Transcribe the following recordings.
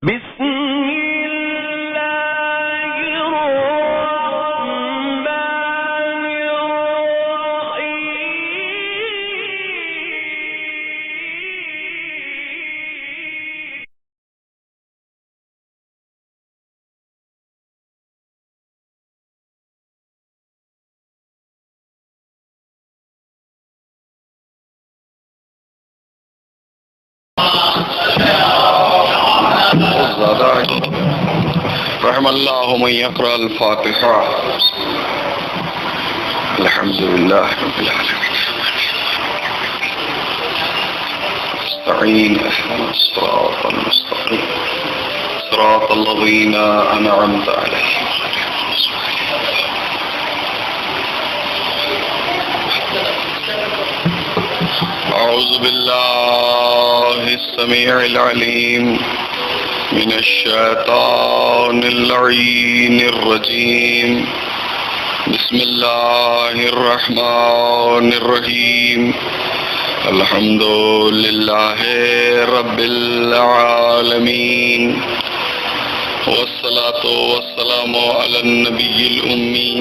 بسم الله الرحمن الرحيم. رحم الله من يقرأ الفاتحة. الحمد لله رب العالمين. استعين اهدنا الصراط المستقيم صراط الذين أنعمت عليهم. أعوذ بالله السميع العليم من الشيطان اللعين الرجيم. بسم الله الرحمن الرحيم. الحمد لله رب العالمين، والصلاة والسلام على النبي الأمي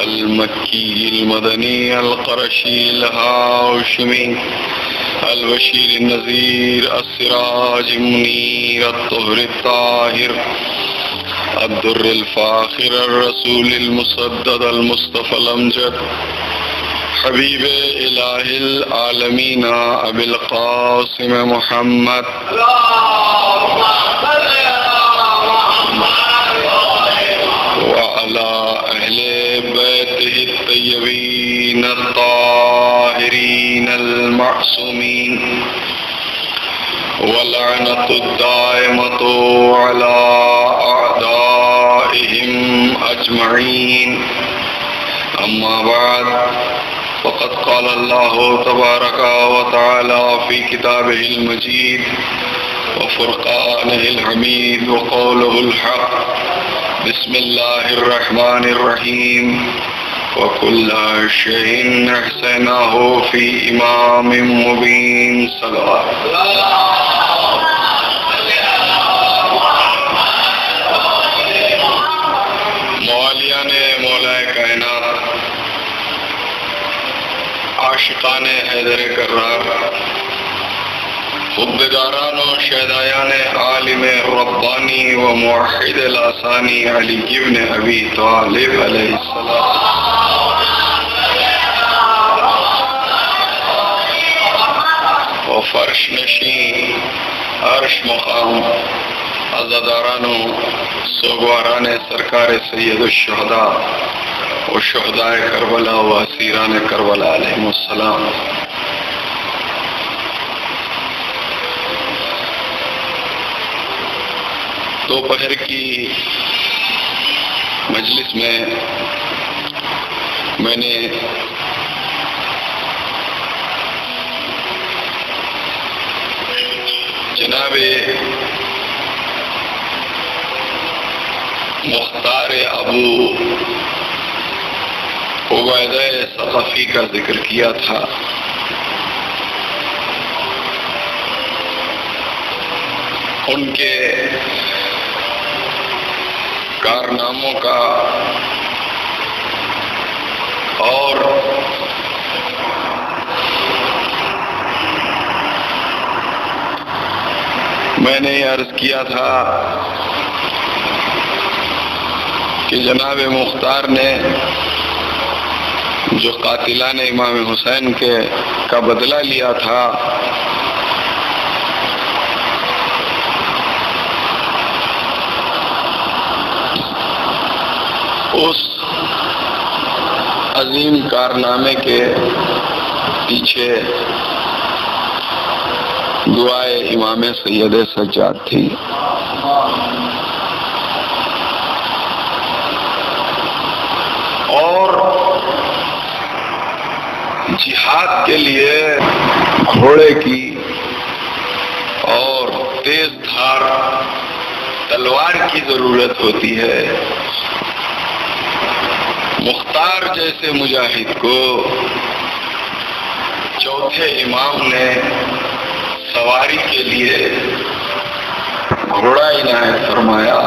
المكي المدني القرشي الهاشمي البشير النذير السراج المنير الطهر الطاهر الدر الفاخر الرسول المسدد المصطفى الأمجد حبيب إله العالمين أبي القاسم محمد وعلى أهل بيته الطيبين الطاهرين المعصومين، واللعنة الدائمة على أعدائهم أجمعين. أما بعد، فقد قال الله تبارك وتعالى في كتابه المجيد وفرقانه الحميد وقوله الحق: بسم الله الرحمن الرحيم. وكل شيء أحصيناه في إمام مبين. صلوات مولیان مولا کائنات، عاشقان حیدر کرار، خودداران و شہدایان عالم ربانی و موحد الاسانی علی ابن ابی طالب علیہ السلام، و فرش نشین عرش مقام عزاداران و سوگواران سرکار سید الشہداء و شہداء کربلا و اسیران کربلا علیہم السلام. دوپہر کی مجلس میں میں نے جناب مختار ابو عبیدہ ثقفی کا ذکر کیا تھا. ان کے کارناموں کا اور میں نے یہ عرض کیا تھا کہ جناب مختار نے جو قاتلان امام حسین کا بدلہ لیا تھا، اس عظیم کارنامے کے پیچھے دعائے امام سید سجاد تھی. اور جہاد کے لیے گھوڑے کی اور تیز دھار تلوار کی ضرورت ہوتی ہے. مختار جیسے مجاہد کو چوتھے امام نے سواری کے لیے گھوڑا عنایت فرمایا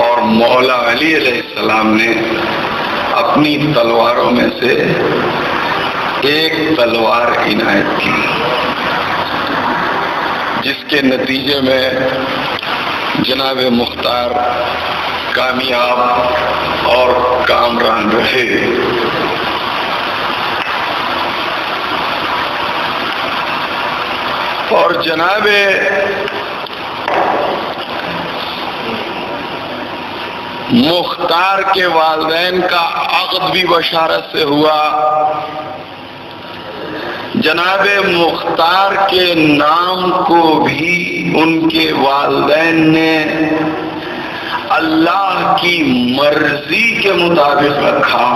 اور مولا علی علیہ السلام نے اپنی تلواروں میں سے ایک تلوار عنایت کی، جس کے نتیجے میں جناب مختار کامیاب اور کامران رہے۔ اور جناب مختار کے والدین کا عقد بھی بشارت سے ہوا۔ جناب مختار کے نام کو بھی ان کے والدین نے اللہ کی مرضی کے مطابق رکھا،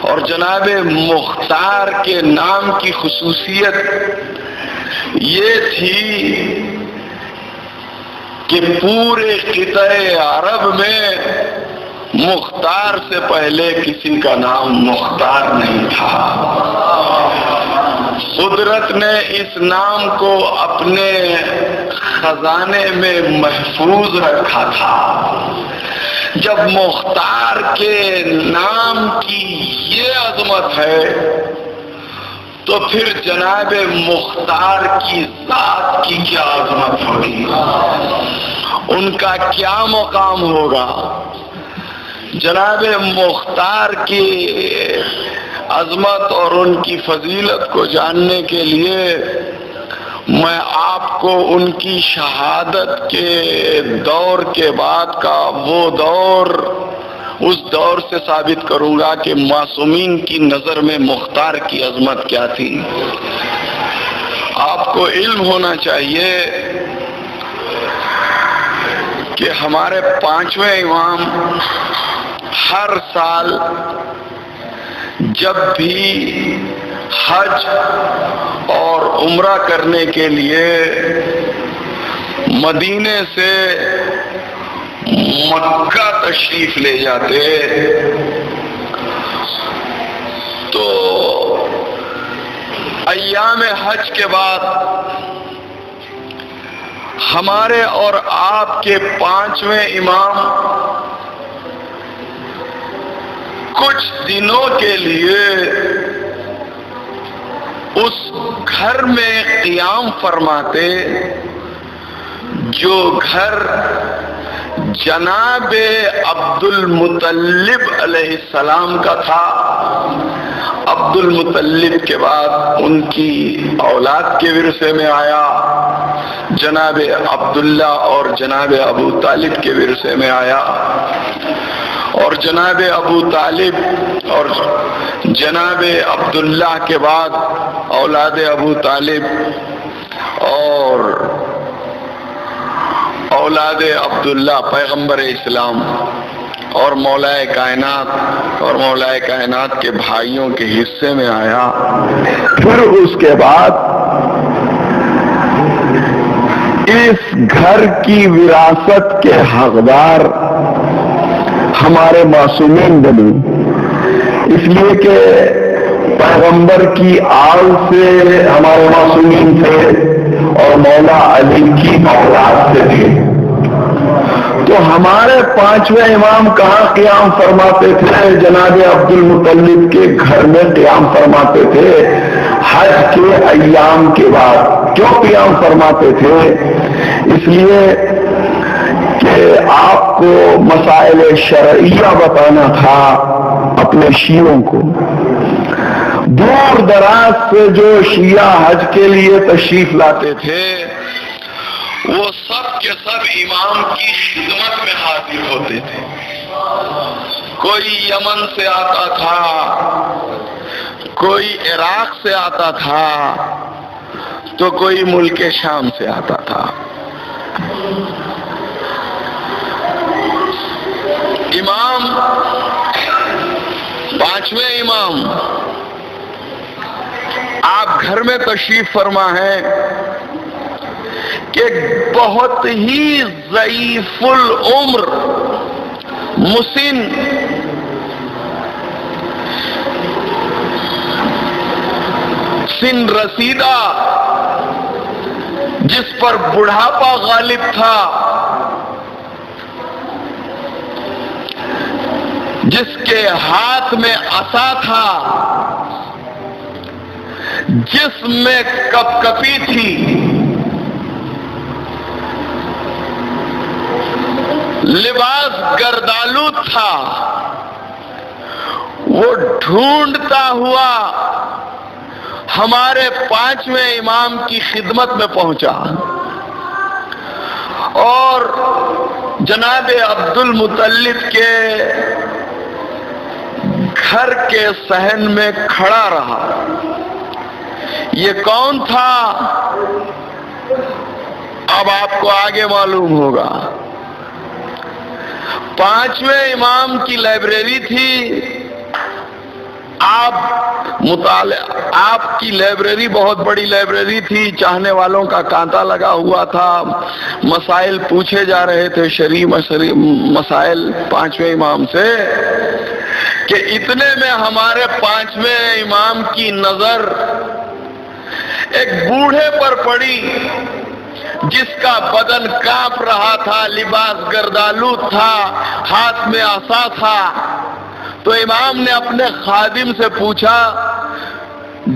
اور جناب مختار کے نام کی خصوصیت یہ تھی کہ پورے خطۂ عرب میں مختار سے پہلے کسی کا نام مختار نہیں تھا۔ قدرت نے اس نام کو اپنے خزانے میں محفوظ رکھا تھا۔ جب مختار کے نام کی یہ عظمت ہے تو پھر جناب مختار کی ذات کی کیا عظمت ہوگی، ان کا کیا مقام ہوگا۔ جناب مختار کی عظمت اور ان کی فضیلت کو جاننے کے لیے میں آپ کو ان کی شہادت کے دور کے بعد کا وہ دور، اس دور سے ثابت کروں گا کہ معصومین کی نظر میں مختار کی عظمت کیا تھی۔ آپ کو علم ہونا چاہیے کہ ہمارے 5ویں امام ہر سال جب بھی حج اور عمرہ کرنے کے لیے مدینے سے مکہ تشریف لے جاتے تو ایام حج کے بعد ہمارے اور آپ کے 5ویں امام کچھ دنوں کے لیے اس گھر میں قیام فرماتے جو گھر جناب عبد المطلب علیہ السلام کا تھا۔ عبد المطلب کے بعد ان کی اولاد کے ورثے میں آیا، جناب عبداللہ اور جناب ابو طالب کے ورثے میں آیا، اور جناب ابو طالب اور جناب عبداللہ کے بعد اولاد ابو طالب اور اولاد عبداللہ پیغمبر اسلام اور مولا کائنات کے بھائیوں کے حصے میں آیا۔ پھر اس کے بعد اس گھر کی وراثت کے حقدار ہمارے معصومین بنے، اس لیے کہ پیغمبر کی آل سے ہمارے معصومین تھے اور مولا علی کی اولاد سے تھے۔ تو ہمارے 5ویں امام کہاں قیام فرماتے تھے؟ جناب عبد المطلب کے گھر میں قیام فرماتے تھے حج کے ایام کے بعد۔ کیوں قیام فرماتے تھے؟ اس لیے کہ آپ کو مسائل شرعیہ بتانا تھا اپنے شیعوں کو۔ دور دراز سے جو شیعہ حج کے لیے تشریف لاتے تھے وہ سب کے سب امام کی خدمت میں حاضر ہوتے تھے۔ کوئی یمن سے آتا تھا، کوئی عراق سے آتا تھا، تو کوئی ملک شام سے آتا تھا۔ امام 5ویں امام آپ گھر میں تشریف فرما ہے کہ بہت ہی ضعیف العمر مسن سن رسیدہ جس پر بڑھاپا غالب تھا، جس کے ہاتھ میں عصا تھا، جسم میں کپکپی تھی، لباس گردالو تھا، وہ ڈھونڈتا ہوا ہمارے پانچویں امام کی خدمت میں پہنچا اور جناب عبد المطلب کے گھر کے صحن میں کھڑا رہا۔ یہ کون تھا؟ اب آپ کو آگے معلوم ہوگا۔ پانچویں امام کی لائبریری تھی، آپ کی لائبریری بہت بڑی لائبریری تھی، چاہنے والوں کا کانٹا لگا ہوا تھا، مسائل پوچھے جا رہے تھے، شرعی مسائل پانچویں امام سے، کہ اتنے میں ہمارے پانچویں امام کی نظر ایک بوڑھے پر پڑی جس کا بدن کانپ رہا تھا، لباس گردالو تھا، ہاتھ میں عصا تھا۔ تو امام نے اپنے خادم سے پوچھا،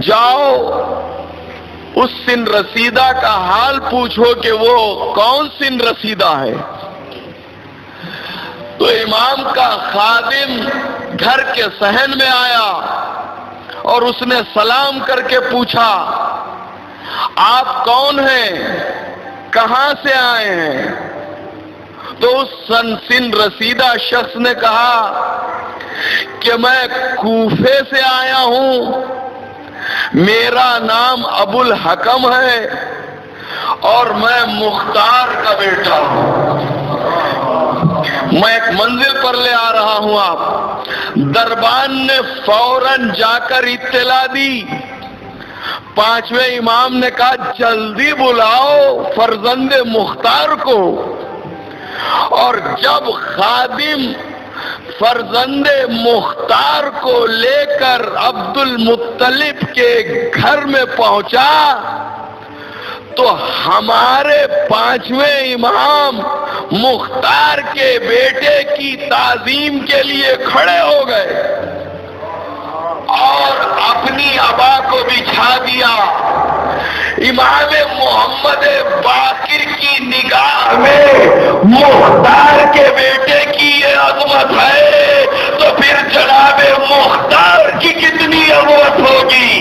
جاؤ اس سن رسیدہ کا حال پوچھو کہ وہ کون سن رسیدہ ہے۔ تو امام کا خادم گھر کے صحن میں آیا اور اس نے سلام کر کے پوچھا، آپ کون ہیں؟ کہاں سے آئے ہیں؟ تو اس سن رسیدہ شخص نے کہا کہ میں کوفے سے آیا ہوں، میرا نام ابو الحکم ہے اور میں مختار کا بیٹا ہوں، میں ایک منزل پر لے آ رہا ہوں۔ آپ دربان نے فوراً جا کر اطلاع دی۔ پانچویں امام نے کہا، جلدی بلاؤ فرزند مختار کو۔ اور جب خادم فرزند مختار کو لے کر عبد المطلب کے گھر میں پہنچا تو ہمارے پانچویں امام مختار کے بیٹے کی تعظیم کے لیے کھڑے ہو گئے اور اپنی عبا کو بچھا دیا۔ امام محمد باقر کی نگاہ میں مختار کے بیٹے کی یہ عظمت ہے تو پھر جناب مختار کی کتنی عظمت ہوگی؟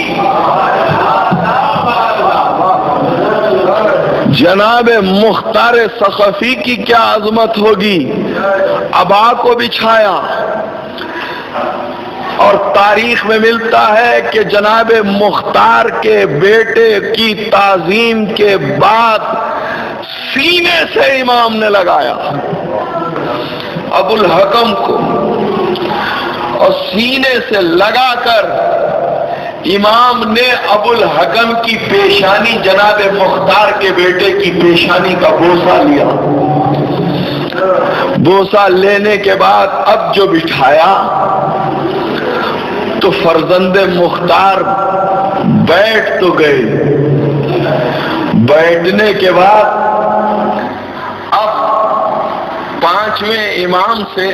جناب مختار ثقفی کی کیا عظمت ہوگی؟ عبا کو بچھایا، اور تاریخ میں ملتا ہے کہ جناب مختار کے بیٹے کی تعظیم کے بعد سینے سے امام نے لگایا ابو الحکم کو، اور سینے سے لگا کر امام نے ابو الحکم کی پیشانی جناب مختار کے بیٹے کی پیشانی کا بوسہ لیا۔ بوسہ لینے کے بعد اب جو بٹھایا تو فرزند مختار بیٹھ تو گئے، بیٹھنے کے بعد اب پانچویں امام سے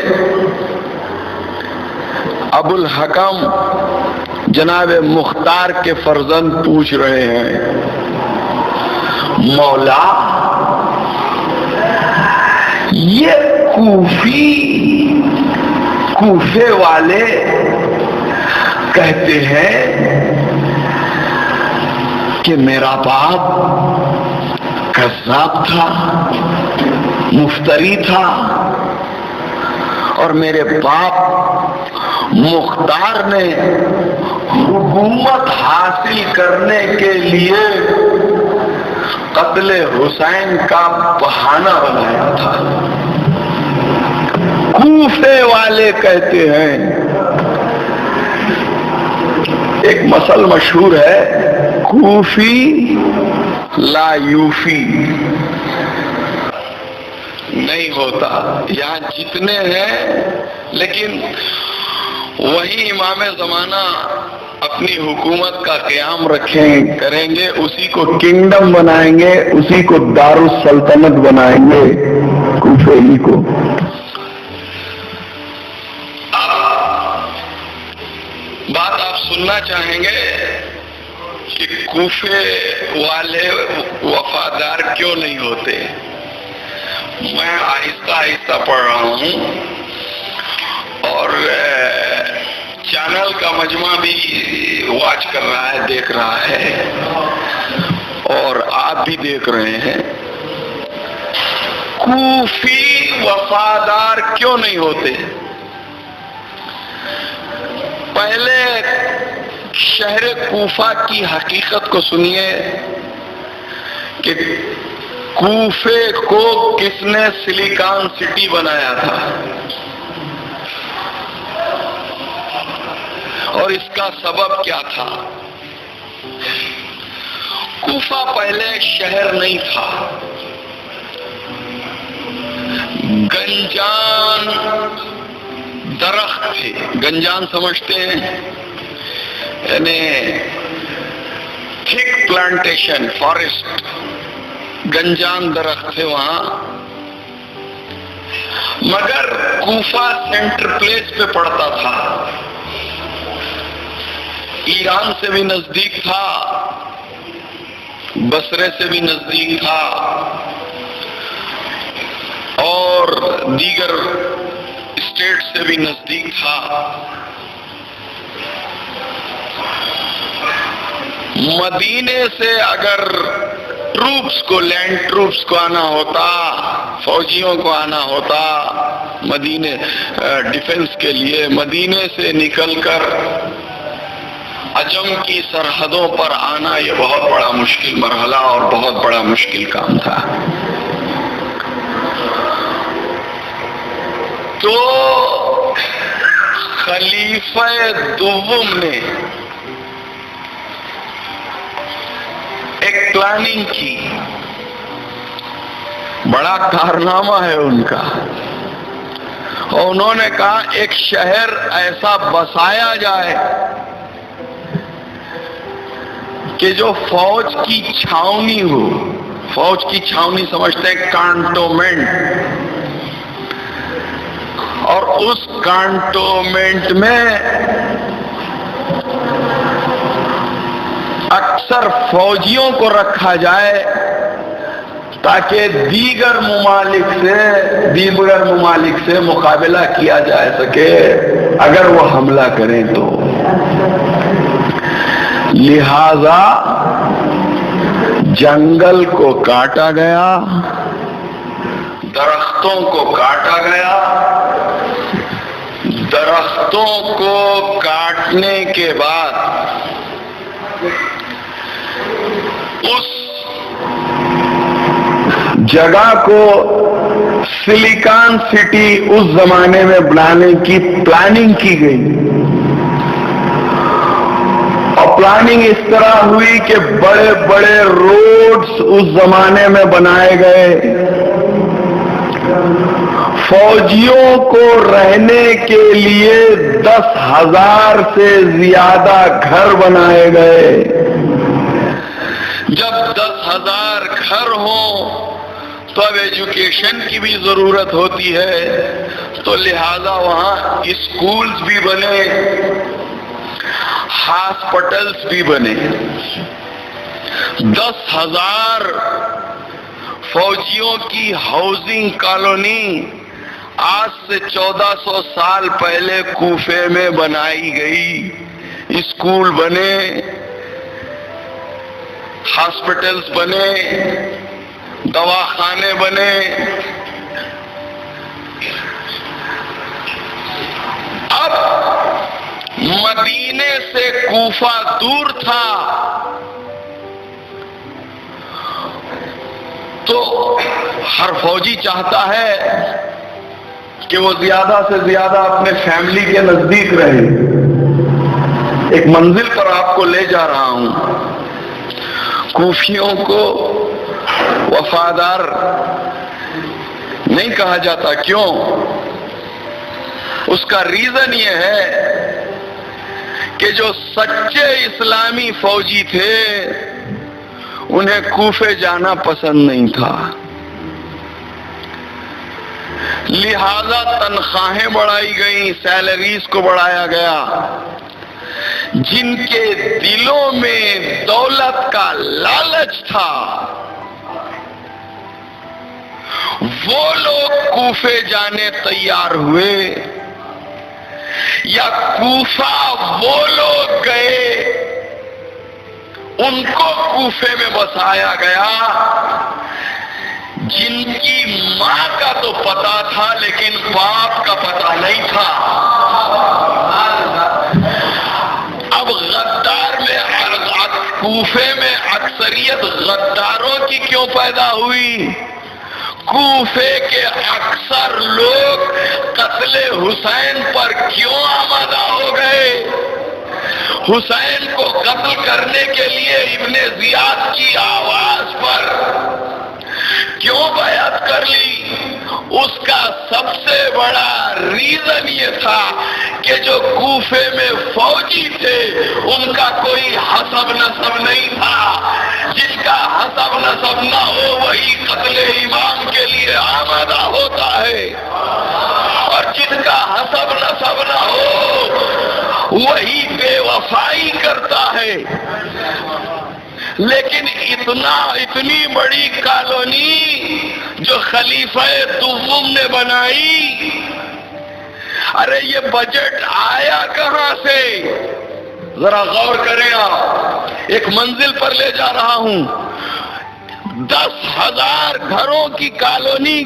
ابو الحکم جناب مختار کے فرزند پوچھ رہے ہیں، مولا یہ کوفے والے کہتے ہیں کہ میرا باپ کذاب تھا، مفتری تھا، اور میرے باپ مختار نے حکومت حاصل کرنے کے لیے قتل حسین کا بہانہ بنایا تھا۔ کوفے والے کہتے ہیں، ایک مثل مشہور ہے، کوفی لا یوفی، نہیں ہوتا، یہاں جتنے ہیں لیکن وہی امام زمانہ اپنی حکومت کا قیام کریں گے، اسی کو کنگڈم بنائیں گے، اسی کو دارالسلطنت بنائیں گے، کوفے ہی کو۔ بات آپ سننا چاہیں گے کہ کوفے والے وفادار کیوں نہیں ہوتے؟ میں آہستہ آہستہ پڑھ رہا ہوں، اور چینل کا مجمع بھی واچ کر رہا ہے، دیکھ رہا ہے، اور آپ بھی دیکھ رہے ہیں۔ کوفی وفادار کیوں نہیں ہوتے؟ پہلے شہر کوفہ کی حقیقت کو سنیے کہ کوفے کو کس نے سلیکان سٹی بنایا تھا، اور اس کا سبب کیا تھا۔ کوفہ پہلے شہر نہیں تھا، گنجان درخت تھے۔ گنجان سمجھتے ہیں؟ یعنی تھک پلانٹیشن، فارسٹ، گنجان درخت تھے وہاں۔ مگر کوفہ سینٹر پلیس پہ پڑتا تھا، ایران سے بھی نزدیک تھا، بصرے سے بھی نزدیک تھا، اور دیگر اسٹیٹ سے بھی نزدیک تھا۔ مدینے سے اگر ٹروپس کو، لینڈ ٹروپس کو آنا ہوتا، فوجیوں کو آنا ہوتا مدینے ڈیفنس کے لیے، مدینے سے نکل کر عجم کی سرحدوں پر آنا یہ بہت بڑا مشکل مرحلہ اور بہت بڑا مشکل کام تھا۔ تو خلیفہ دوم نے ایک پلاننگ کی، بڑا کارنامہ ہے ان کا، اور انہوں نے کہا ایک شہر ایسا بسایا جائے کہ جو فوج کی چھاونی ہو۔ فوج کی چھاونی سمجھتے ہیں کانٹومنٹ، اور اس کانٹومنٹ میں اکثر فوجیوں کو رکھا جائے تاکہ دیگر ممالک سے مقابلہ کیا جا سکے اگر وہ حملہ کریں تو۔ لہذا جنگل کو کاٹا گیا، درختوں کو کاٹا گیا، درختوں کو کاٹنے کے بعد اس جگہ کو سلیکان سٹی اس زمانے میں بنانے کی پلاننگ کی گئی، اور پلاننگ اس طرح ہوئی کہ بڑے بڑے روڈز اس زمانے میں بنائے گئے، فوجیوں کو رہنے کے لیے 10,000 سے زیادہ گھر بنائے گئے۔ جب 10,000 گھر ہوں تو اب ایجوکیشن کی بھی ضرورت ہوتی ہے، تو لہذا وہاں اسکولز بھی بنے، ہاسپٹلز بھی بنے۔ 10,000 فوجیوں کی ہاؤسنگ کالونی آج سے 1400 سال پہلے کوفے میں بنائی گئی، اسکول بنے، ہاسپٹلز بنے، دواخانے بنے۔ اب مدینے سے کوفہ دور تھا، تو ہر فوجی چاہتا ہے کہ وہ زیادہ سے زیادہ اپنے فیملی کے نزدیک رہے۔ ایک منزل پر آپ کو لے جا رہا ہوں۔ کوفیوں کو وفادار نہیں کہا جاتا، کیوں؟ اس کا ریزن یہ ہے کہ جو سچے اسلامی فوجی تھے انہیں کوفے جانا پسند نہیں تھا، لہذا تنخواہیں بڑھائی گئیں، سیلریز کو بڑھایا گیا۔ جن کے دلوں میں دولت کا لالچ تھا وہ لوگ کوفے جانے تیار ہوئے، یا کوفہ وہ لوگ گئے ان کو کوفے میں بسایا گیا جن کی ماں کا تو پتا تھا لیکن باپ کا پتا نہیں تھا۔ اب غدار میں کوفے میں اکثریت غداروں کی کیوں پیدا ہوئی؟ کوفے کے اکثر لوگ قتل حسین پر کیوں آمادہ ہو گئے؟ حسین کو قتل کرنے کے لیے ابن زیاد کی آواز پر کیوں بیعت کر لی؟ اس کا سب سے بڑا ریزن یہ تھا کہ جو کوفے میں فوجی تھے ان کا کوئی حسب نسب نہیں تھا، جن کا حسب نسب نہ ہو وہی قتل امام کے لیے آمادہ ہوتا ہے، اور جن کا حسب نسب نہ ہو وہی بے وفائی کرتا ہے۔ لیکن اتنی بڑی کالونی جو خلیفہ دوم نے بنائی، ارے یہ بجٹ آیا کہاں سے؟ ذرا غور کریں آپ، ایک منزل پر لے جا رہا ہوں، 10,000 گھروں کی کالونی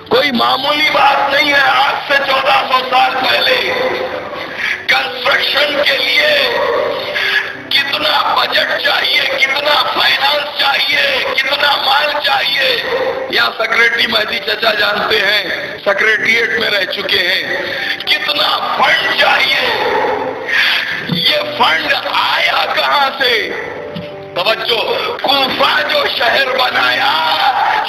کوئی معمولی بات نہیں ہے۔ آج سے 1400 سال پہلے کنسٹرکشن کے لیے کتنا بجٹ چاہیے، کتنا فائنانس چاہیے، کتنا مال چاہیے؟ یہاں سیکریٹری مہدی چچا جانتے ہیں، سیکریٹریٹ میں رہ چکے ہیں، کتنا فنڈ چاہیے؟ یہ فنڈ آیا کہاں سے؟ توجہ، کوفہ جو شہر بنایا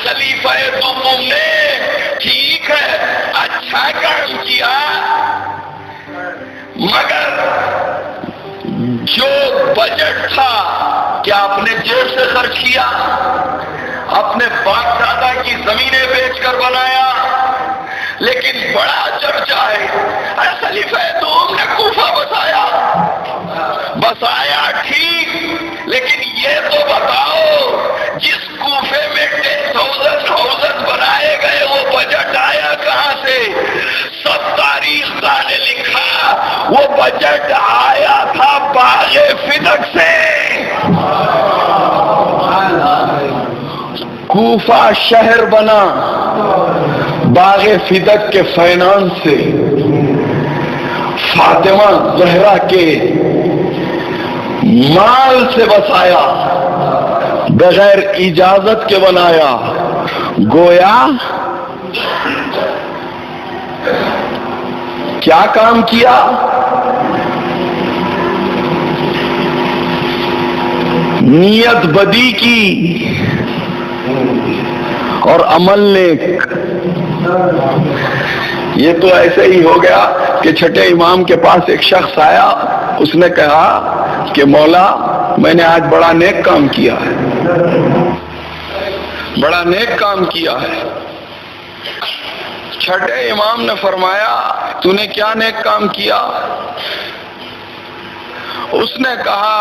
خلیفہ دوم نے، ٹھیک ہے اچھا کام کیا، مگر جو بجٹ تھا کیا اپنے جیب سے خرچ کیا؟ اپنے باپ دادا کی زمینیں بیچ کر بنایا؟ لیکن بڑا چرچا ہے، ارے خلیفہ دوم نے کوفہ بسایا ٹھیک، لیکن یہ تو بتاؤ جس کوفے میں 10,000 ہاؤسز بنائے گئے وہ بجٹ آیا کہاں سے؟ سب تاریخ داں نے لکھا وہ بجٹ آیا تھا باغ فدق سے۔ کوفہ شہر بنا باغ فدق کے فائنانس سے، فاطمہ زہرا کے مال سے بسایا، بغیر اجازت کے بنایا۔ گویا کیا کام کیا؟ نیت بدی کی اور عمل نیک۔ یہ تو ایسے ہی ہو گیا کہ چھٹے امام کے پاس ایک شخص آیا، اس نے کہا کہ مولا میں نے آج بڑا نیک کام کیا ہے، بڑا نیک کام کیا ہے۔ چھٹے امام نے فرمایا تو نے کیا نیک کام کیا؟ اس نے کہا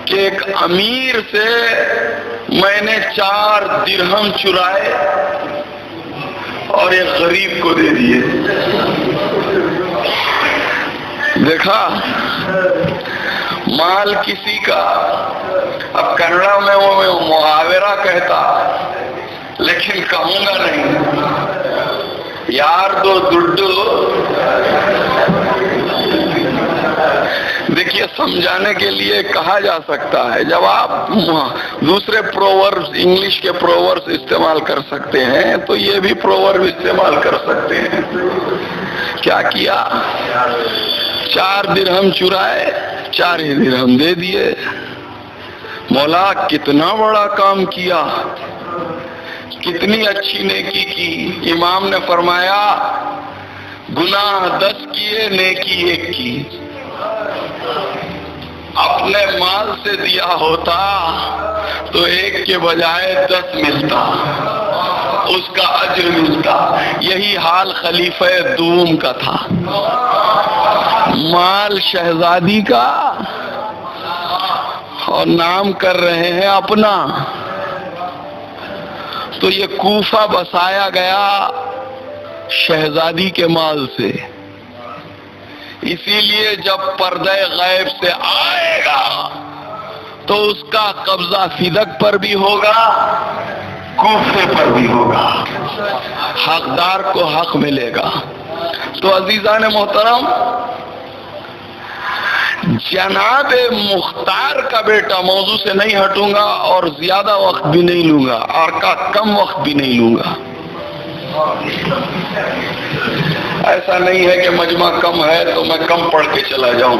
کہ ایک امیر سے میں نے 4 درہم چرائے اور ایک غریب کو دے دیے۔ دیکھا مال کسی کا، اب کنڑا میں وہ محاورہ کہتا لیکن کہوں گا نہیں، یار دو ڈڈو۔ دیکھیے سمجھانے کے لیے کہا جا سکتا ہے، جب آپ دوسرے پرووربس انگلش کے پرووربس استعمال کر سکتے ہیں تو یہ بھی پروورب استعمال کر سکتے ہیں۔ کیا کیا؟ 4 درہم چرائے، 4 ہی درہم دے دیے۔ مولا کتنا بڑا کام کیا، کتنی اچھی نیکی کی۔ امام نے فرمایا گناہ 10 کیے، نیکی 1 کی۔ اپنے مال سے دیا ہوتا تو ایک کے بجائے 10 ملتا، اس کا اجر ملتا۔ یہی حال خلیفہ دوم کا تھا، مال شہزادی کا اور نام کر رہے ہیں اپنا۔ تو یہ کوفہ بسایا گیا شہزادی کے مال سے، اسی لیے جب پردہ غیب سے آئے گا تو اس کا قبضہ فدق پر بھی ہوگا، کوفے پر بھی ہوگا، حقدار کو حق ملے گا۔ تو عزیزان محترم، جناب مختار کا بیٹا، موضوع سے نہیں ہٹوں گا اور زیادہ وقت بھی نہیں لوں گا اور کم وقت بھی نہیں لوں گا۔ ایسا نہیں ہے کہ مجمع کم ہے تو میں کم پڑھ کے چلا جاؤں،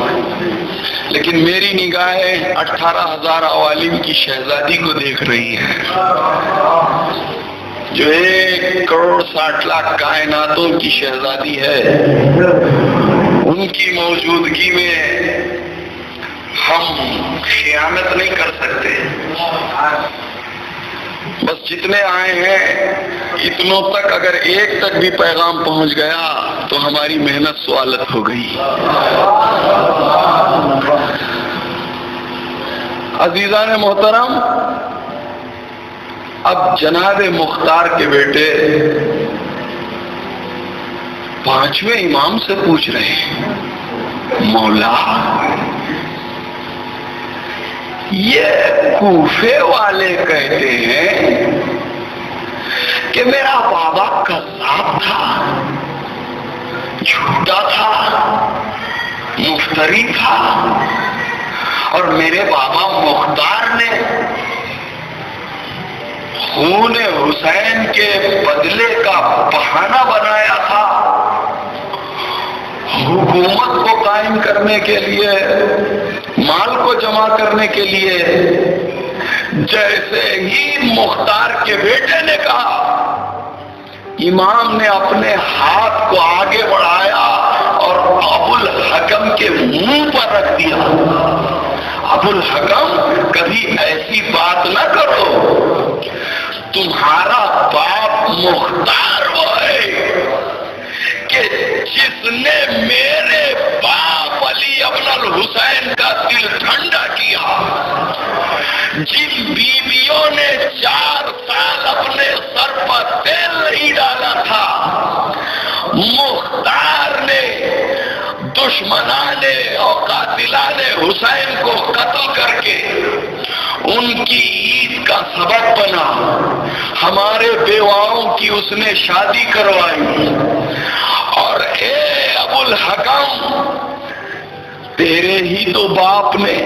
لیکن میری نگاہیں 18,000 عوالم کی شہزادی کو دیکھ رہی ہیں، جو 1,60,00,000 کائناتوں کی شہزادی ہے۔ ان کی موجودگی میں ہم خیانت نہیں کر سکتے۔ بس جتنے آئے ہیں اتنوں تک اگر ایک تک بھی پیغام پہنچ گیا تو ہماری محنت سوالت ہو گئی۔ عزیزان محترم، اب جناب مختار کے بیٹے 5ویں امام سے پوچھ رہے ہیں، مولا یہ کوفے والے کہتے ہیں کہ میرا بابا کذاب تھا، جھوٹا تھا، مفتری تھا، اور میرے بابا مختار نے خون حسین کے بدلے کا بہانہ بنایا تھا حکومت کو قائم کرنے کے لیے، مال کو جمع کرنے کے لیے۔ جیسے ہی مختار کے بیٹے نے کہا، امام نے اپنے ہاتھ کو آگے بڑھایا اور ابو الحکم کے منہ پر رکھ دیا۔ ابو الحکم، کبھی ایسی بات نہ کرو، تمہارا باپ مختار وہ ہے کہ جس نے میرے باپ علی ابن الحسین کا دل ٹھنڈا کیا، جن بیویوں نے 4 سال اپنے سر پر تیل نہیں ڈالا تھا، مختار نے دشمنان اور قاتلان حسین کو قتل کر کے ان کی عید کا سبب بنا، ہمارے بیواؤں کی اس نے شادی کروائی۔ اور اے ابو الحکم، تیرے ہی تو باپ نے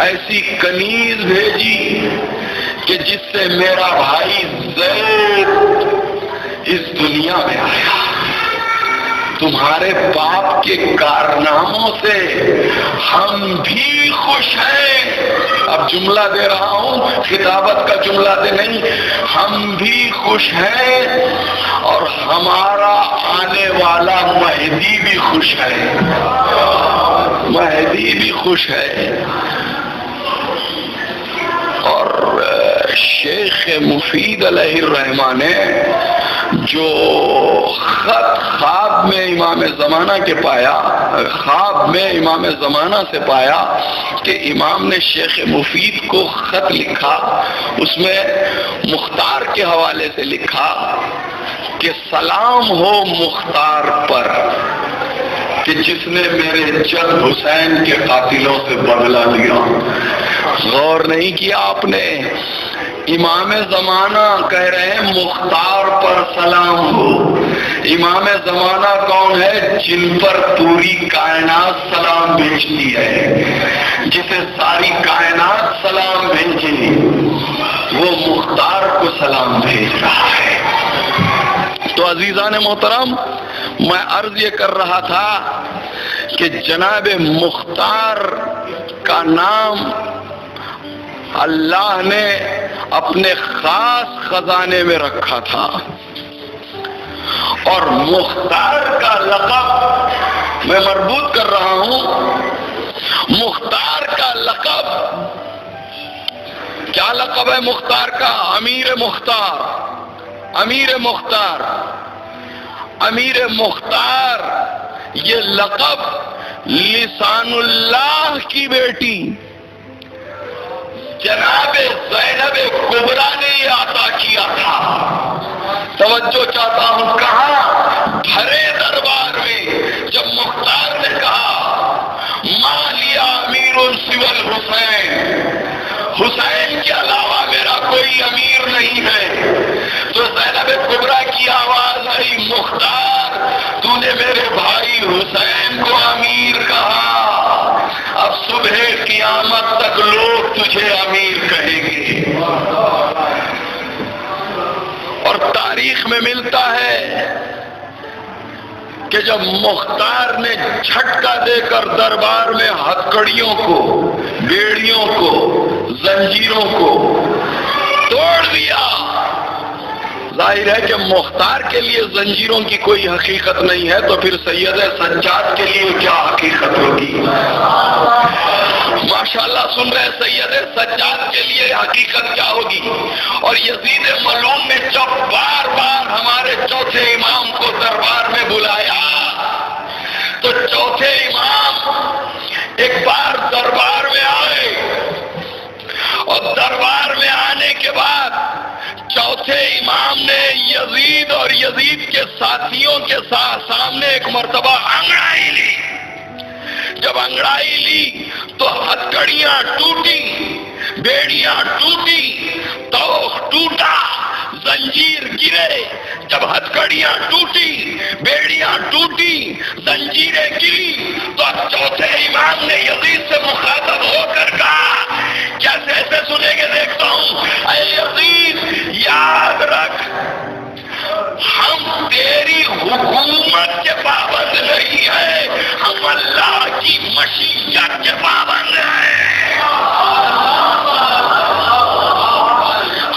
ایسی کنیز بھیجی کہ جس سے میرا بھائی زید اس دنیا میں آیا۔ تمہارے باپ کے کارناموں سے ہم بھی خوش ہیں۔ اب جملہ دے رہا ہوں، خطابت کا جملہ دے نہیں، ہم بھی خوش ہیں اور ہمارا آنے والا مہدی بھی خوش ہے، مہدی بھی خوش ہے۔ اور شیخ مفید علیہ الرحمہ نے جو خط خواب میں امام زمانہ کے پایا، خواب میں امام زمانہ سے پایا کہ امام نے شیخ مفید کو خط لکھا، اس میں مختار کے حوالے سے لکھا کہ سلام ہو مختار پر کہ جس نے میرے جد حسین کے قاتلوں سے بدلہ لیا۔ غور نہیں کیا آپ نے، امام زمانہ کہہ رہے ہیں مختار پر سلام ہو۔ امام زمانہ کون ہے؟ جن پر پوری کائنات سلام بھیجتی ہے، جسے ساری کائنات سلام بھیجے، وہ مختار کو سلام بھیج رہا ہے۔ تو عزیزان محترم، میں عرض یہ کر رہا تھا کہ جناب مختار کا نام اللہ نے اپنے خاص خزانے میں رکھا تھا، اور مختار کا لقب میں مربوط کر رہا ہوں مختار کا لقب کیا لقب ہے مختار کا؟ امیر مختار. امیر مختار، امیر مختار یہ لقب لسان اللہ کی بیٹی جناب زینب کبریٰ نے عطا کیا تھا. توجہ چاہتا ہوں، کہا بھرے دربار میں جب مختار نے کہا ما لیا امیر سوی الحسین، حسین کے علاوہ میرا کوئی امیر نہیں ہے، تو زینب کبریٰ کی آواز آئی مختار تو نے میرے بھائی حسین کو امیر کہا، اب صبح قیامت تک لوگ تجھے امیر کہیں گے. اور تاریخ میں ملتا ہے کہ جب مختار نے جھٹکا دے کر دربار میں ہتھکڑیوں کو، بیڑیوں کو، زنجیروں کو توڑ دیا، ظاہر ہے کہ مختار کے لیے زنجیروں کی کوئی حقیقت نہیں ہے، تو پھر سید سجاد کے لیے کیا حقیقت ہوگی؟ ماشاءاللہ سن رہے سید سجاد کے لیے حقیقت کیا ہوگی؟ اور یزید ملعون نے جب بار بار ہمارے چوتھے امام کو دربار میں بلایا تو چوتھے امام ایک بار دربار میں آئے، اور دربار میں آنے کے بعد چوتھے امام نے یزید اور یزید کے ساتھیوں کے سامنے ایک مرتبہ انگڑائی لی. جب انگڑائی لی تو ہتھکڑیاں ٹوٹی، بیڑیاں ٹوٹی، توخ ٹوٹا، زنجیر گرے. جب ہتھکڑیاں ٹوٹی، بیڑیاں ٹوٹی، زنجیریں گری، تو چوتھے امام نے یزید سے مخاطب ہو کر کہا، کیسے ایسے سنیں گے دیکھتا ہوں، اے یزید یاد رکھ ہم تیری حکومت کے پابند نہیں ہیں، ہم اللہ کی مشیت کے پابند ہیں.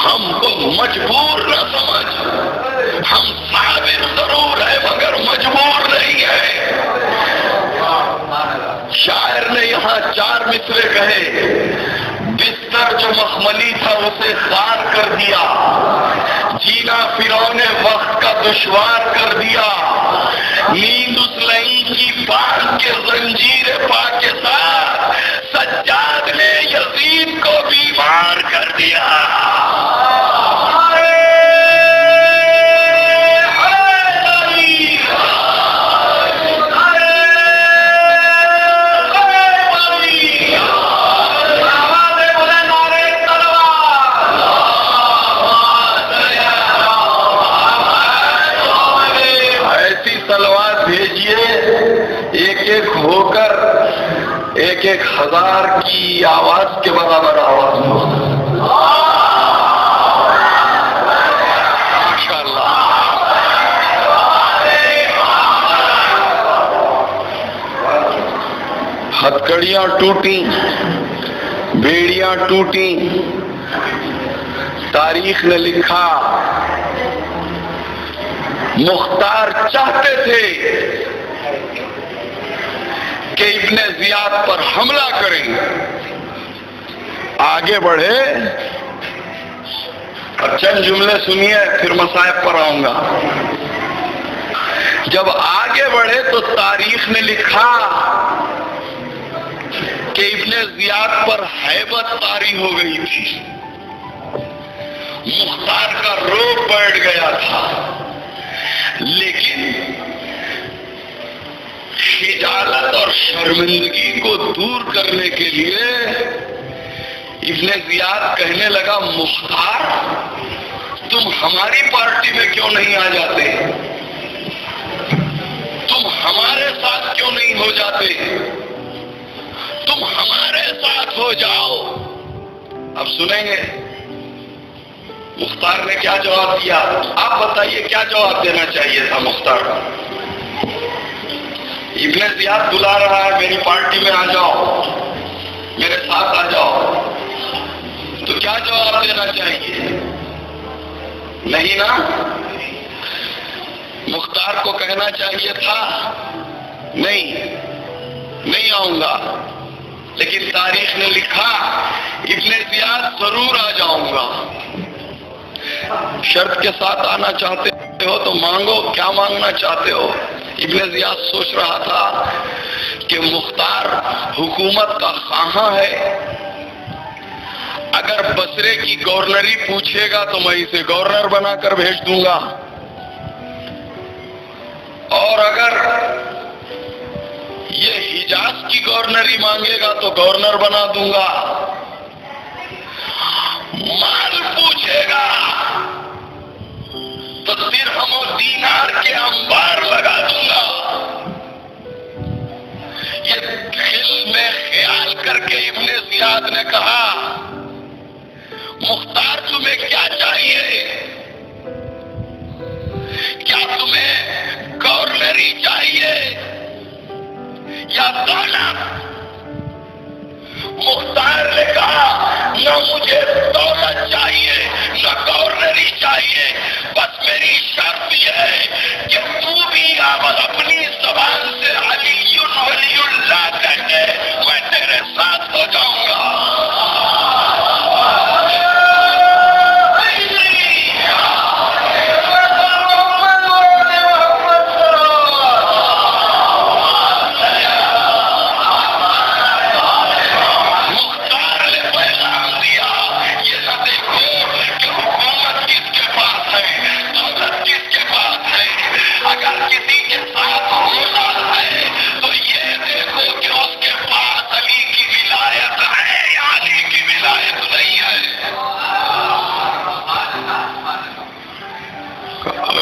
ہم کو مجبور نہ سمجھ، ہم صابر ضرور ہے مگر مجبور نہیں ہے. شاعر نے یہاں 4 مصرے کہے، بستر جو مخملی تھا اسے خار کر دیا، جینا فرعون وقت کا دشوار کر دیا، نیند اس لئیم کی باندھ کے زنجیر پا کے ساتھ سجاد نے یزید کو بیمار کر دیا. تلوار بھیجیے ایک ایک ہو کر 1,000 کی آواز کے برابر آواز ہو. ماشاءاللہ. ہتھکڑیاں ٹوٹی، بیڑیاں ٹوٹی. تاریخ نے لکھا مختار چاہتے تھے کہ ابن زیاد پر حملہ کریں، آگے بڑھے. اور چند جملے سنیے پھر مصائب پر آؤں گا. جب آگے بڑھے تو تاریخ نے لکھا کہ ابن زیاد پر ہیبت طاری ہو گئی تھی، مختار کا روب بیٹھ گیا تھا، لیکن خجالت اور شرمندگی کو دور کرنے کے لیے ابن زیاد کہنے لگا مختار تم ہماری پارٹی میں کیوں نہیں آ جاتے، تم ہمارے ساتھ کیوں نہیں ہو جاتے، تم ہمارے ساتھ ہو جاؤ. اب سنیں گے مختار نے کیا جواب دیا. آپ بتائیے کیا جواب دینا چاہیے تھا مختار کو؟ ابن زیاد بلا رہا ہے میری پارٹی میں آ جاؤ، میرے ساتھ آ جاؤ، تو کیا جواب دینا چاہیے؟ نہیں نا. مختار کو کہنا چاہیے تھا نہیں آؤں گا، لیکن تاریخ نے لکھا ابن زیاد ضرور آ جاؤں گا. شرط کے ساتھ آنا چاہتے ہو تو مانگو، کیا مانگنا چاہتے ہو؟ ابن زیاد سوچ رہا تھا کہ مختار حکومت کا خواہاں ہے، اگر بصرے کی گورنری پوچھے گا تو میں اسے گورنر بنا کر بھیج دوں گا، اور اگر یہ حجاز کی گورنری مانگے گا تو گورنر بنا دوں گا، مال پوچھے گا تو درہم و دینار کے انبار لگا دوں گا. یہ دل میں خیال کر کے ابن زیاد نے کہا مختار تمہیں کیا چاہیے؟ کیا تمہیں گورنری چاہیے یا دولت؟ مختار نے کہا نہ مجھے دولت چاہیے نہ گورنری چاہیے، بس میری شرط یہ ہے کہ تو بھی اپنی زبان سے علی ولی اللہ کہہ کے میں تیرے ساتھ ہو جاؤں گا.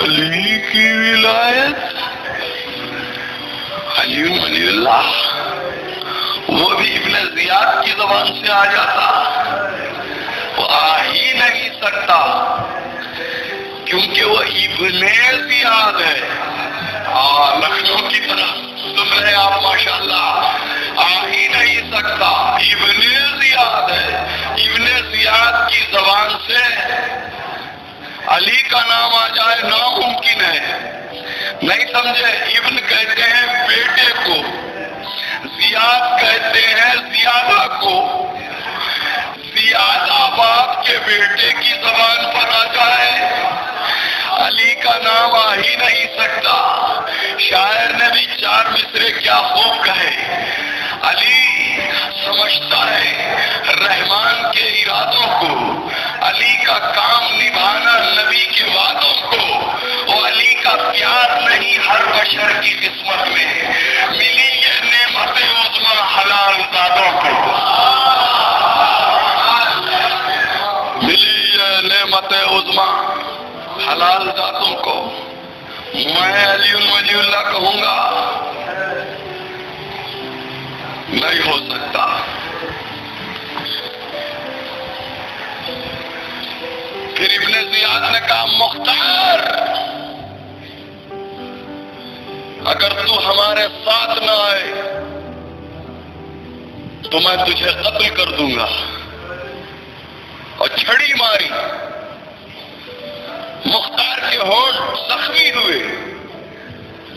علی کی ولایت، علی ولی اللہ، وہ بھی ابن زیاد کی زبان سے آ جاتا، وہ آ ہی نہیں سکتا کیونکہ وہ ابن زیاد ہے. لکھنؤ کی طرح سن رہے آپ ماشاءاللہ، آ ہی نہیں سکتا، ابن زیاد ہے. ابن زیاد کی زبان سے علی کا نام آ جائے ناممکن ہے. نہیں سمجھے؟ ابن کہتے ہیں بیٹے کو، زیاد کہتے ہیں زیادہ کو. زیادہ باپ کے بیٹے کی زبان پر آ جائے، علی کا نام آ ہی نہیں سکتا. شاعر نے بھی 4 مصرے کیا خوب کہے. علی سمجھتا ہے رحمان کے ارادوں کو، علی کا کام نبھانا نبی کے وعدوں کو، وہ علی کا پیار نہیں ہر بشر کی قسمت میں. ملی یہ نعمت عظمی حلال زادوں کو، ملی یہ نعمت عظمی حلال ذاتوں کو. میں علی ولی اللہ کہوں گا نہیں ہو سکتا. پھر ابن زیاد نے کہا مختار اگر تو ہمارے ساتھ نہ آئے تو میں تجھے قتل کر دوں گا. اور چھڑی ماری. مختار کے ہونٹ زخمی ہوئے.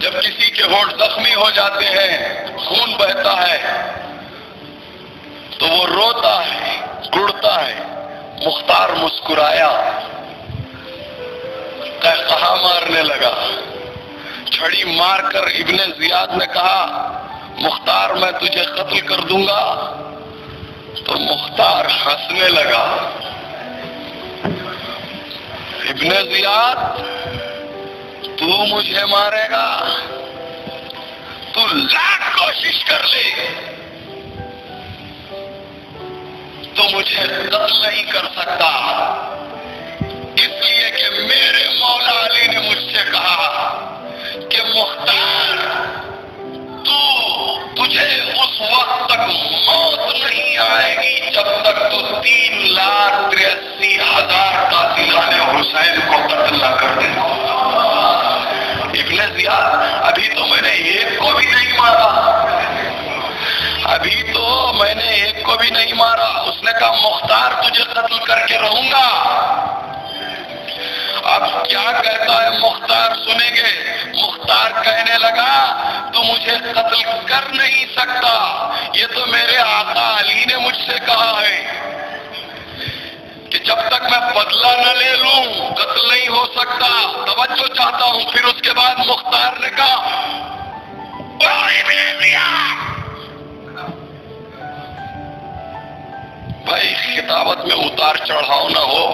جب کسی کے ہونٹ زخمی ہو جاتے ہیں، خون بہتا ہے تو وہ روتا ہے، گڑتا ہے. مختار مسکرایا، قہقہا مارنے لگا. چھڑی مار کر ابن زیاد نے کہا مختار میں تجھے قتل کر دوں گا. تو مختار ہنسنے لگا. ابن زیاد تو مجھے مارے گا، تو لاکھ کوشش کر لے تو مجھے قتل نہیں کر سکتا، اس لیے کہ میرے مولا علی نے مجھ سے کہا کہ مختار تجھے اس وقت تک موت نہیں آئے گی جب تک تو 3,83,000 قاتلان حسین کو قتل نہ کر دے. ابن زیاد ابھی تو میں نے ایک کو بھی نہیں مارا، ابھی تو میں نے ایک کو بھی نہیں مارا. اس نے کہا مختار تجھے قتل کر کے رہوں گا. اب کیا کہتا ہے مختار سنیں گے. مختار کہنے لگا تو مجھے قتل کر نہیں سکتا، یہ تو میرے آقا علی نے مجھ سے کہا ہے کہ جب تک میں بدلہ نہ لے لوں قتل نہیں ہو سکتا، توجہ چاہتا ہوں۔ پھر اس کے بعد مختار نے کہا بھائی خطابت میں اتار چڑھاؤ نہ ہو،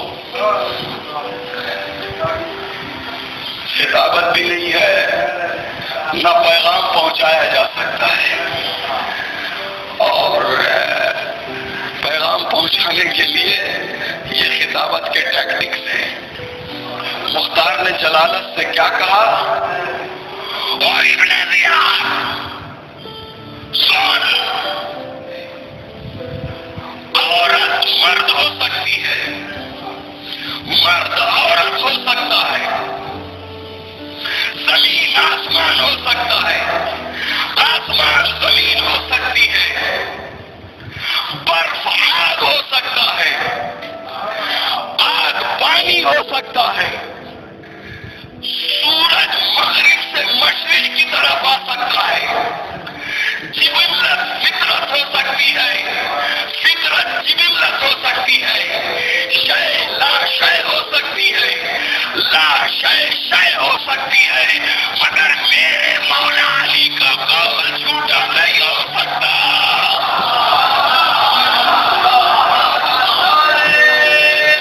خطابت بھی نہیں ہے، نہ پیغام پہنچایا جا سکتا ہے، اور پیغام پہنچانے کے لیے یہ خطابت کے ٹیکٹکس ہیں۔ مختار نے جلالت سے کیا کہا؟ اور ابن زیاد سن، عورت مرد ہو سکتی ہے، مرد عورت ہو سکتا ہے، زمین آسمان ہو سکتا ہے، آسمان زمین ہو سکتی ہے، برف آگ ہو سکتا ہے، آگ پانی ہو سکتا ہے، سورج مغرب سے مشرق کی طرف آ سکتا ہے، جبلت فطرت ہو سکتی ہے، فطرت جبلت ہو سکتی ہے، شے لا شے ہو سکتی ہے، لا شے شے ہو سکتی ہے، مگر میرے مولا علی کا قول جھوٹا نہیں ہو سکتا۔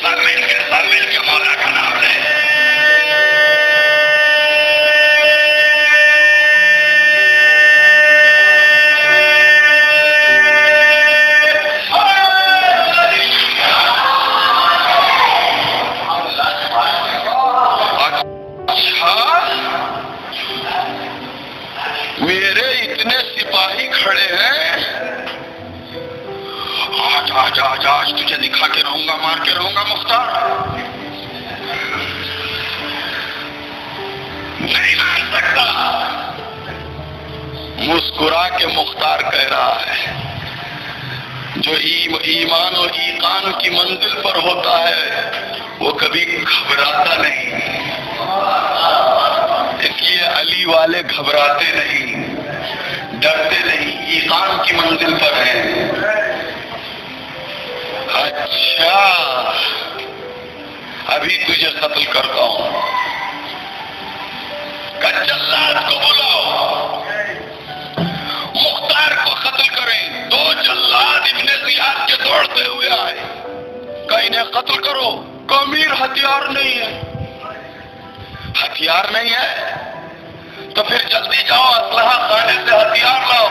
سب مل کے مولا کا نام لے۔ میرے اتنے سپاہی کھڑے ہیں، آج تجھے دکھا کے رہوں گا، مار کے رہوں گا مختار۔ نہیں مان سکتا۔ مسکرا کے مختار کہہ رہا ہے جو ایمان اور ایقان کی منزل پر ہوتا ہے وہ کبھی گھبراتا نہیں، اس لیے علی والے گھبراتے نہیں، ڈرتے نہیں، ایقان کی منزل پر ہیں۔ اچھا ابھی تجھے قتل کرتا ہوں، جلاد کو بلاؤ، مختار کو قتل کریں۔ دو جلاد ابن زیاد کے دوڑتے ہوئے آئے، کہ انہیں قتل کرو، کہ امیر ہتھیار نہیں ہے، ہتھیار نہیں ہے تو پھر جلدی جاؤ اسلحہ خانے سے ہتھیار لاؤ۔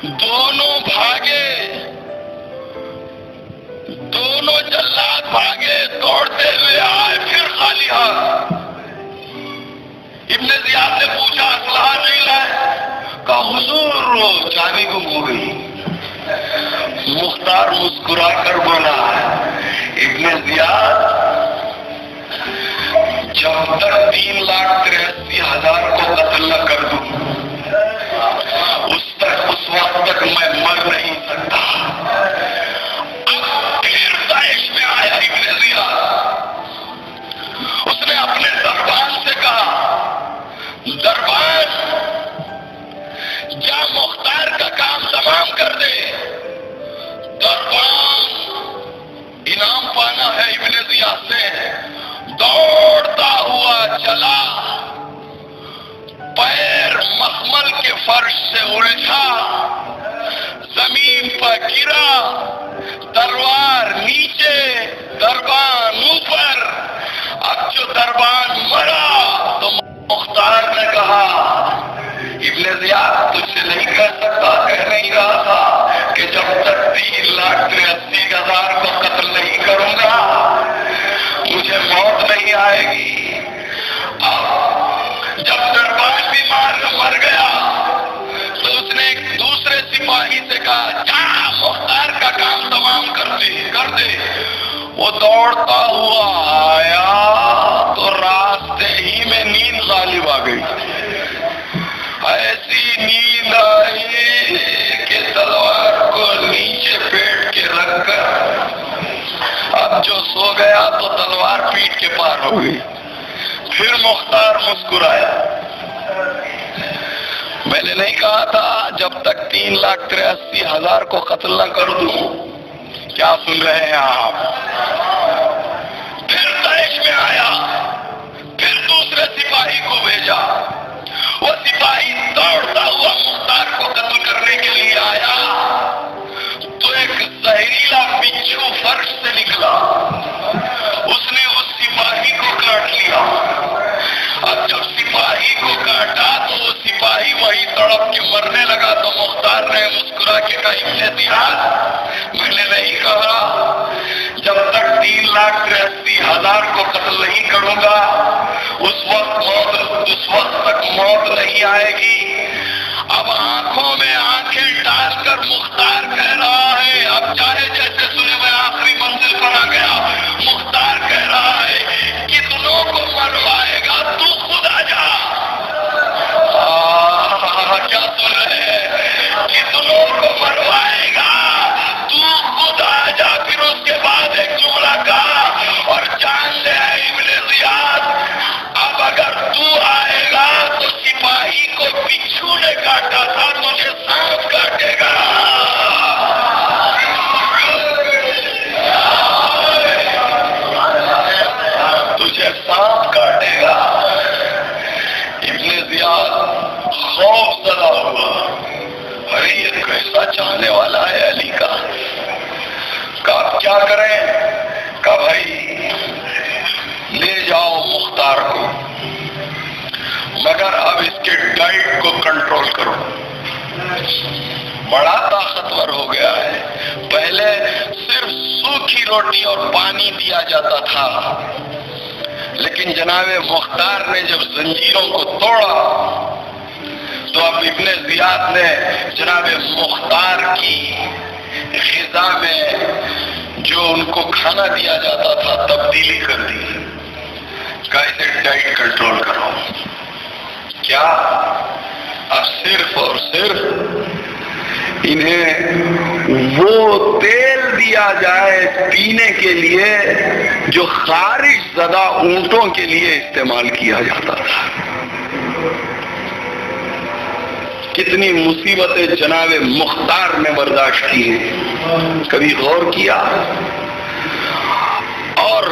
دونوں بھاگے، دونوں جلاد بھاگے، دوڑتے ہوئے آئے، پھر خالی ہاتھ۔ ابن زیاد نے پوچھا اسلحہ نہیں لائے؟ کہا حضور وہ چابی گم ہو گئی۔ مختار مسکرا کر بولا ابن زیاد جب تک 3,83,000 کو قتل نہ کر دوں اس وقت تک میں مر نہیں سکتا۔ اب پھر داعش میں آیا ابن زیاد، اس نے اپنے دربان سے کہا دربان جا مختار کا کام تمام کر دے، دربان انعام پانا ہے ابن زیاد سے۔ دوڑتا ہوا چلا، پیر مخمل کے فرش سے الجھا، زمین پر گرا، تلوار نیچے، دربان اوپر۔ اب جو دربان مرا تو مختار نے کہا ابن زیاد تجھ سے نہیں کہہ سکتا، کہہ نہیں رہا تھا کہ جب تک 3,83,000 کو قتل نہیں کروں گا مجھے موت نہیں آئے گی۔ اب جب دربان بھی مر گیا تو اس نے ایک دوسرے سپاہی سے کہا جا مختار کا کام تمام کر دے۔ وہ دوڑتا ہوا آیا تو راستے ہی میں نیند غالب آ گئی، ایسی نیند آئی کہ تلوار کو نیچے پیٹ کے رکھ کر اب جو سو گیا تو تلوار پیٹ کے پار ہو گئی۔ پھر مختار مسکرایا. میں نے نہیں کہا تھا جب تک 3,83,000 کو قتل نہ کر دوں. کیا سن رہے ہیں آپ؟ پھر طائف میں آیا، پھر دوسرے سپاہی کو بھیجا. وہ سپاہی دوڑتا ہوا مختار کو قتل کرنے کے لیے آیا تو ایک زہریلا بچھو فرش سے نکلا. اس نے اس سپاہی کو کاٹ لیا. اب جب سپاہی کو کاٹا تو وہ سپاہی وہی تڑپ کے مرنے لگا تو مختار نے مسکرا کے کہا ابن زیاد میں نے نہیں کہا جب تک 3,83,000 کو قتل نہیں کروں گا اس وقت تک موت نہیں آئے گی. اب آنکھوں میں آنکھیں ڈال کر مختار کہہ رہا ہے، اب چاہے جیسے سنے میں آخری منزل پر آ گیا. مختار کہہ رہا ہے کتنوں کو منوائے گا تو خود آ جا. کیا سن رہے ہیں؟ کتنوں کو منوائے گا تو خود آ جا. پھر اس کے بعد ایک جملہ کہا اور جان لے ابن زیاد اب اگر تو آئے گا تو سپاہی کو بچھو نے کاٹا تھا تجھے سانپ کاٹے گا. تجھے سانپ کاٹے گا. ابن زیاد خوف زدہ ہوا. ارے یہ کیسا چاہنے والا ہے علی کا. کہا کیا کریں؟ کہا بھائی لے جاؤ مختار کو مگر اب اس کے ڈائٹ کو کنٹرول کرو. بڑا طاقتور ہو گیا ہے. پہلے صرف سوکھی روٹی اور پانی دیا جاتا تھا لیکن جناب مختار نے جب زنجیروں کو توڑا تو اب ابن زیاد نے جناب مختار کی غذا میں جو ان کو کھانا دیا جاتا تھا تبدیلی کر دی. کیسے ڈائٹ کنٹرول کرو. کیا اب صرف اور صرف انہیں وہ تیل دیا جائے پینے کے لیے جو خارش زدہ اونٹوں کے لیے استعمال کیا جاتا تھا. کتنی مصیبتیں جناب مختار نے برداشت کی ہیں. کبھی غور کیا؟ اور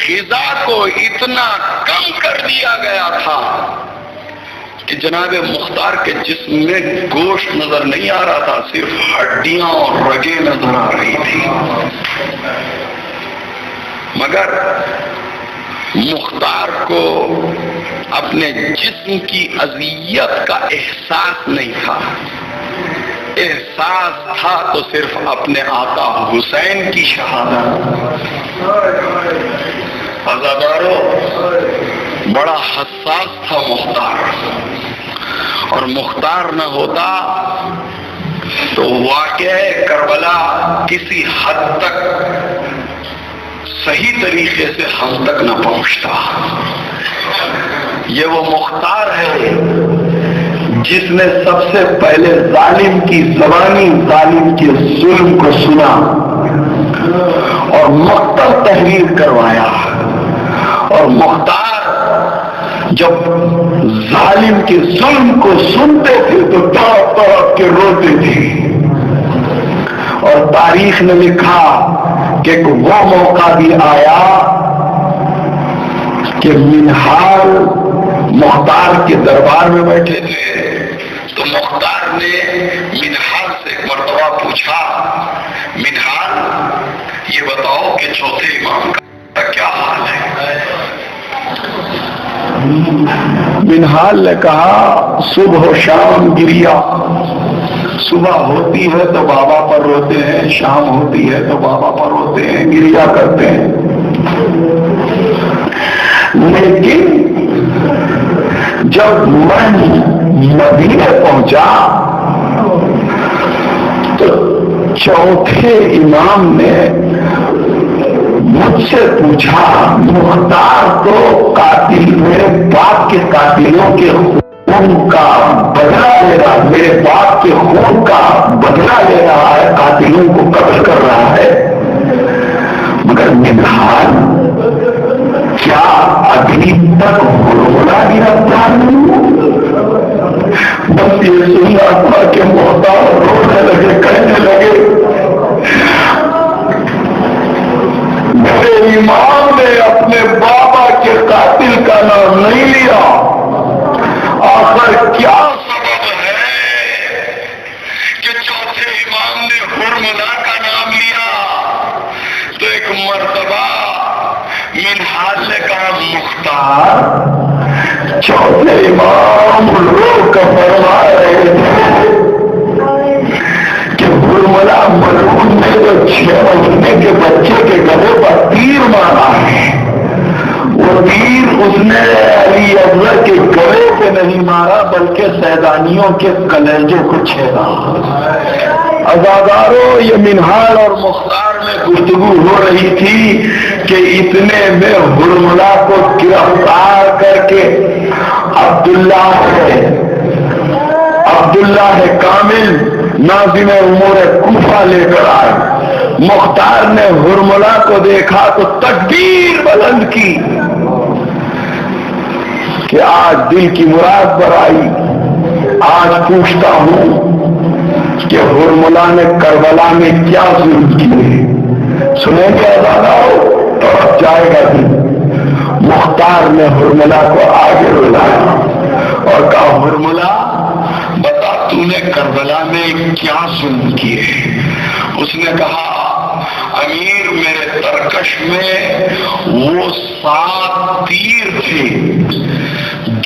غذا کو اتنا کم کر دیا گیا تھا کہ جناب مختار کے جسم میں گوشت نظر نہیں آ رہا تھا، صرف ہڈیاں اور رگیں نظر آ رہی تھی. مگر مختار کو اپنے جسم کی اذیت کا احساس نہیں تھا. احساس تھا تو صرف اپنے آقا حسین کی شہادت. عزادارو بڑا حساس تھا مختار، اور مختار نہ ہوتا تو واقعہ کربلا کسی حد تک صحیح طریقے سے ہم تک نہ پہنچتا. یہ وہ مختار ہے جس نے سب سے پہلے ظالم کی زبانی ظالم کے ظلم کو سنا اور مقتل تحریر کروایا. اور مختار جب ظالم کے ظلم کو سنتے تھے تو تڑپ تڑپ کے روتے تھے. اور تاریخ نے لکھا کہ وہ موقع بھی آیا کہ منہال مختار کے دربار میں بیٹھے تھے تو مختار نے منہال سے ایک مرتبہ پوچھا، منہال یہ بتاؤ کہ چوتھے امام کا کیا حال ہے؟ منہال نے کہا صبح و شام گریا. صبح ہوتی ہے تو بابا پر روتے ہیں، شام ہوتی ہے تو بابا پر روتے ہیں، گریا کرتے ہیں. لیکن جب میں مدینے پہنچا تو چوتھے امام نے مجھ سے پوچھا مختار تو قاتل میرے باپ کے قاتلوں کے خون کا بدلہ لے رہا، میرے باپ کے خون کا بدلہ لے رہا ہے، قاتلوں کو قتل کر رہا ہے، مگر منہال کیا ابھی تک ہرملا گرفتار نہیں ہوا۔ بس یہ سننا تھا کہ محتاط رونے لگے، کہنے لگے میرے امام نے اپنے بابا کے قاتل کا نام نہیں لیا، آخر کیا سبب ہے کہ چوتھے امام نے ہرملا کا نام لیا؟ تو ایک مرتبہ منہال نے کہا مختار، چوتھے امام رو کر فرما رہے تھے کہ ہرملا ملعون نے جو 6 مہینے کے بچے کے گلے پر تیر مارا ہے، وہ تیر اس نے علی افضل کے گلے پہ نہیں مارا بلکہ سیدانیوں کے کلیجوں کو چھیدا۔ عزادارو، یہ منہال اور مختار میں گفتگو ہو رہی تھی کہ اتنے میں ہرملا کو گرفتار کر کے عبداللہ کامل ناظم امور کوفہ لے کر آئے۔ مختار نے ہرملا کو دیکھا تو تکبیر بلند کی کہ آج دل کی مراد برائی، آج پوچھتا ہوں کہ ہرملا نے کربلا میں کیا ظلم کیے، سنیں گے آزاداؤ تو جائے گا دل۔ مختار نے ہرملا کو آگے بلایا اور کہا ہرملا بتا تو نے کربلا میں کیا ظلم کیے؟ اس نے کہا امیر میرے ترکش میں وہ 7 تیر تھے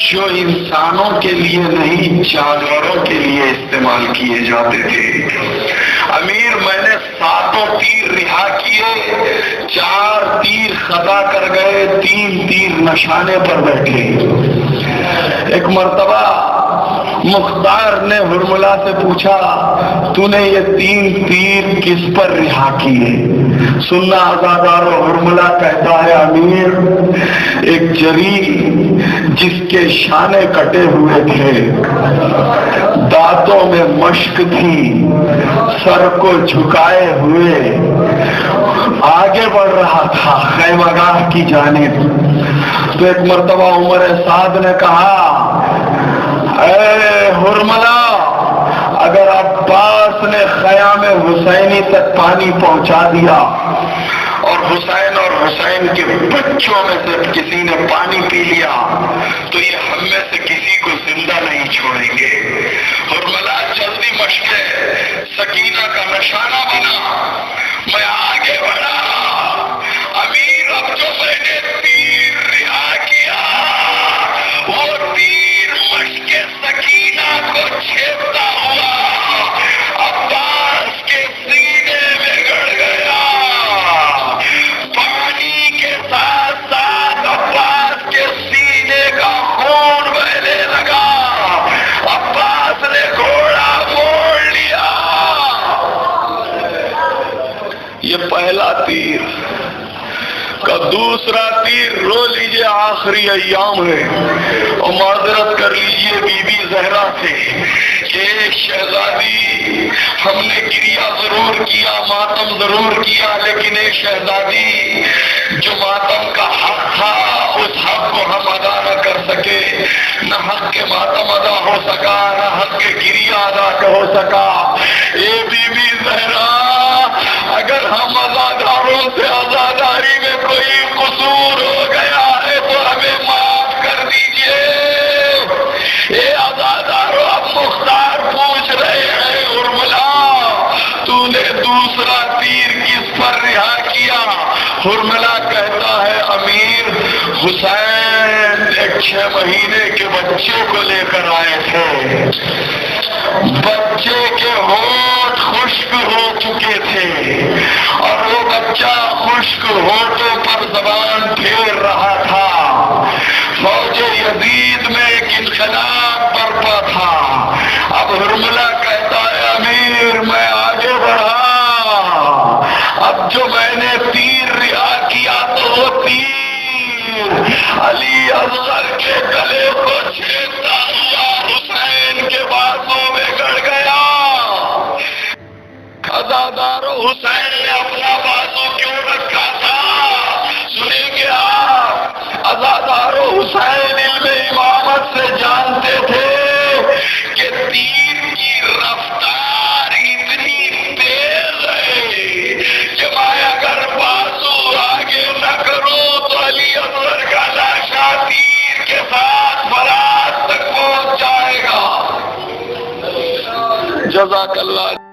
جو انسانوں کے لیے نہیں جانوروں کے لیے استعمال کیے جاتے تھے۔ امیر میں نے 7 تیر رہا کیے، 4 تیر خطا کر گئے، 3 تیر نشانے پر بیٹھے۔ ایک مرتبہ مختار نے ہرملا سے پوچھا تو نے یہ 3 تیر کس پر رہا کیے؟ سننا آزادارو، ہرملا کہتا ہے امیر ایک جری جس کے شانے کٹے ہوئے تھے، دانتوں میں مشک تھی، سر کو جھکائے ہوئے آگے بڑھ رہا تھا خیمہ گاہ کی جانب۔ تو ایک مرتبہ عمر سعد نے کہا اے ہرملا، اگر عباس نے خیام حسینی تک پانی پہنچا دیا اور حسین کے بچوں میں سے کسی نے پانی پی لیا تو یہ ہم میں سے کسی کو زندہ نہیں چھوڑیں گے۔ ہرملا جلدی مشقے سکینہ کا نشانہ بنا، میں آگے بڑھا، امیر اب جو میں نے تیر رہا کیا وہ تیر مشق سکینہ کو چھیدتا ہوا عباس کے سینے میں گڑ گیا، پانی کے ساتھ ساتھ عباس کے سینے کا خون بہنے لگا، عباس نے گھوڑا موڑ لیا۔ یہ پہلا تیر کا دوسرا تیر رو لیجئے آخری ایام ہے اور معذرت کر لیجئے بی بی زہرا سے کہ ایک شہزادی ہم نے گریہ ضرور کیا، ماتم ضرور کیا، لیکن ایک شہزادی جو ماتم کا حق تھا اس حق کو ہم ادا نہ کر سکے، نہ حق کے ماتم ادا ہو سکا، نہ حق کے گریہ ادا ہو سکا۔ اے بی بی زہرا، اگر ہم عزاداروں سے عزاداری میں کوئی قصور ہو گیا ہے تو ہمیں معاف کر دیجئے۔ اے عزاداروں، اب مختار پوچھ رہے ہیں ہرملا تو نے دوسرا تیر کس پر رہا کیا؟ ہرملا کہتا ہے امیر حسین ایک 6 مہینے کے بچے کو لے کر آئے تھے، بچے کے ہونٹ خشک ہو چکے تھے اور وہ بچہ خشک ہونٹوں پر زبان پھیر رہا تھا۔ فوج یزید میں ایک انقلاب برپا تھا۔ اب ہرملا کہتا ہے امیر میں آگے بڑھا، اب جو میں نے تیر رہا کیا تو وہ تیر علی اصغر کے گلے کو چھیدتا ہوا حسین کے بازوں میں گڑ گیا۔ عزادارو، حسین نے اپنا بازو کیوں رکھا تھا؟ سنیں گے آپ عزادارو، جزاک اللہ.